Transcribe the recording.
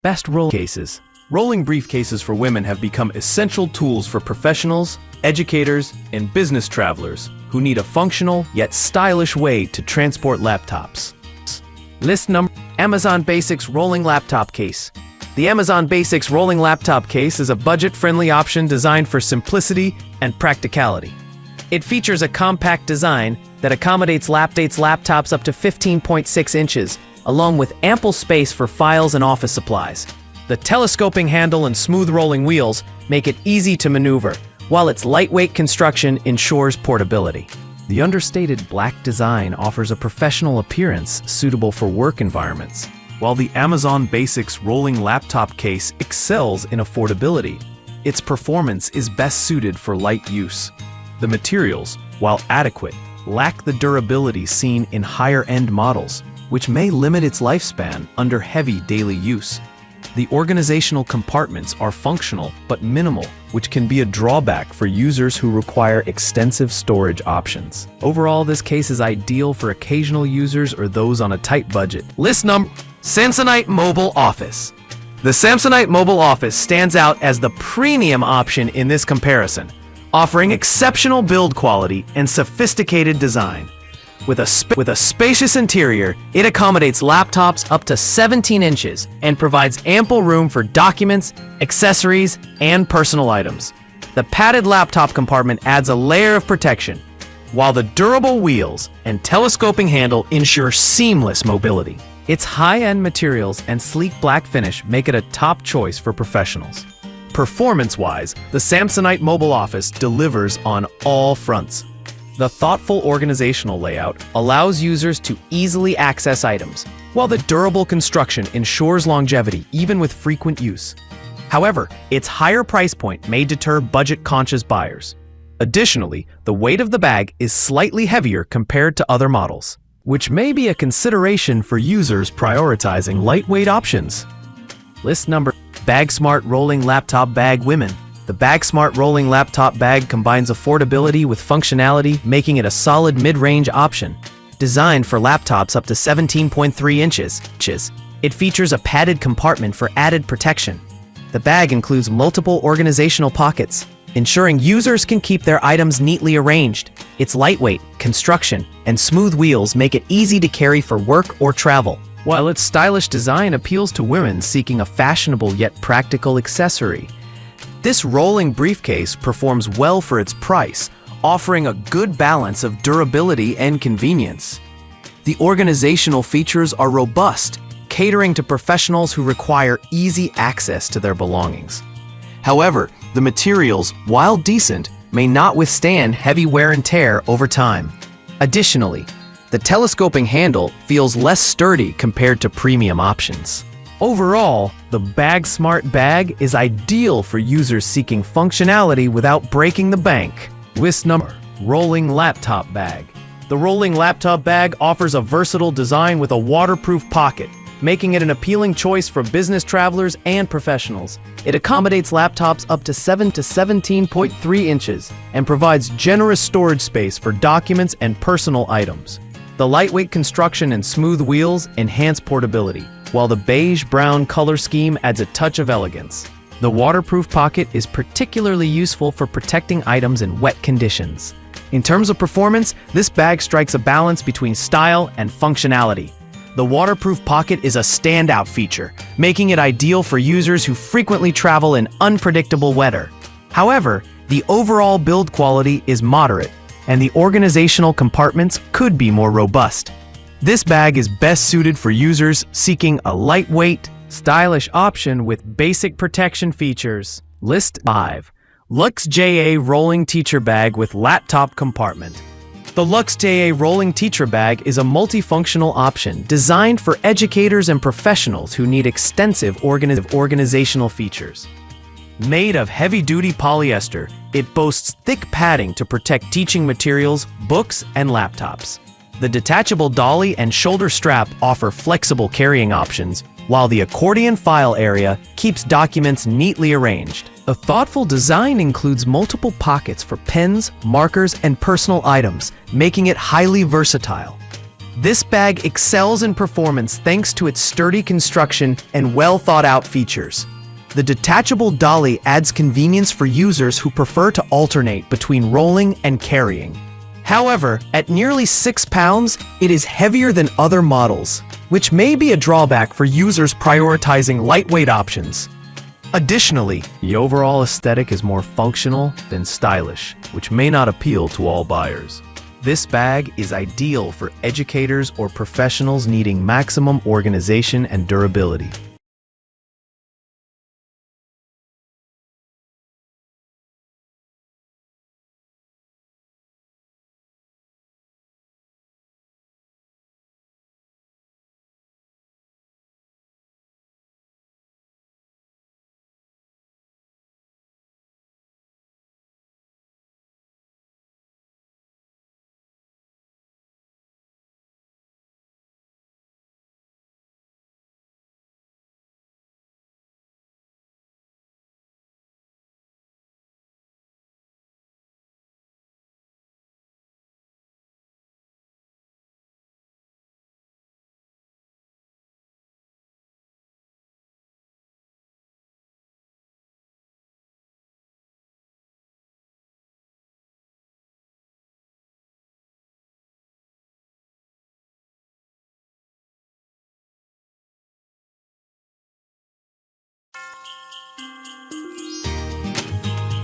Best roll cases. Rolling briefcases for women have become essential tools for professionals, educators, and business travelers who need a functional yet stylish way to transport laptops. List number: Amazon Basics Rolling Laptop Case. The Amazon Basics Rolling Laptop Case is a budget-friendly option designed for simplicity and practicality. It features a compact design that accommodates laptops up to 15.6 inches, along with ample space for files and office supplies. The telescoping handle and smooth rolling wheels make it easy to maneuver, while its lightweight construction ensures portability. The understated black design offers a professional appearance suitable for work environments, while the Amazon Basics Rolling Laptop Case excels in affordability. Its performance is best suited for light use. The materials, while adequate, lack the durability seen in higher-end models, which may limit its lifespan under heavy daily use. The organizational compartments are functional but minimal, which can be a drawback for users who require extensive storage options. Overall, this case is ideal for occasional users or those on a tight budget. List number: Samsonite Mobile Office. The Samsonite Mobile Office stands out as the premium option in this comparison, offering exceptional build quality and sophisticated design. With a spacious interior, it accommodates laptops up to 17 inches and provides ample room for documents, accessories, and personal items. The padded laptop compartment adds a layer of protection, while the durable wheels and telescoping handle ensure seamless mobility. Its high-end materials and sleek black finish make it a top choice for professionals. Performance-wise, the Samsonite Mobile Office delivers on all fronts. The thoughtful organizational layout allows users to easily access items, while the durable construction ensures longevity even with frequent use. However, its higher price point may deter budget-conscious buyers. Additionally, the weight of the bag is slightly heavier compared to other models, which may be a consideration for users prioritizing lightweight options. List number: BagSmart Rolling Laptop Bag Women. The BagSmart Rolling Laptop Bag combines affordability with functionality, making it a solid mid-range option. Designed for laptops up to 17.3 inches, it features a padded compartment for added protection. The bag includes multiple organizational pockets, ensuring users can keep their items neatly arranged. Its lightweight construction and smooth wheels make it easy to carry for work or travel, while its stylish design appeals to women seeking a fashionable yet practical accessory. This rolling briefcase performs well for its price, offering a good balance of durability and convenience. The organizational features are robust, catering to professionals who require easy access to their belongings. However, the materials, while decent, may not withstand heavy wear and tear over time. Additionally, the telescoping handle feels less sturdy compared to premium options. Overall, the BagSmart bag is ideal for users seeking functionality without breaking the bank. List number: Rolling Laptop Bag. The Rolling Laptop Bag offers a versatile design with a waterproof pocket, making it an appealing choice for business travelers and professionals. It accommodates laptops up to 17.3 inches and provides generous storage space for documents and personal items. The lightweight construction and smooth wheels enhance portability, while the beige-brown color scheme adds a touch of elegance. The waterproof pocket is particularly useful for protecting items in wet conditions. In terms of performance, this bag strikes a balance between style and functionality. The waterproof pocket is a standout feature, making it ideal for users who frequently travel in unpredictable weather. However, the overall build quality is moderate, and the organizational compartments could be more robust. This bag is best suited for users seeking a lightweight, stylish option with basic protection features. List 5. Lux JA Rolling Teacher Bag with Laptop Compartment. The Lux JA Rolling Teacher Bag is a multifunctional option designed for educators and professionals who need extensive organizational features. Made of heavy-duty polyester, it boasts thick padding to protect teaching materials, books, and laptops. The detachable dolly and shoulder strap offer flexible carrying options, while the accordion file area keeps documents neatly arranged. A thoughtful design includes multiple pockets for pens, markers, and personal items, making it highly versatile. This bag excels in performance thanks to its sturdy construction and well-thought-out features. The detachable dolly adds convenience for users who prefer to alternate between rolling and carrying. However, at nearly 6 pounds, it is heavier than other models, which may be a drawback for users prioritizing lightweight options. Additionally, the overall aesthetic is more functional than stylish, which may not appeal to all buyers. This bag is ideal for educators or professionals needing maximum organization and durability.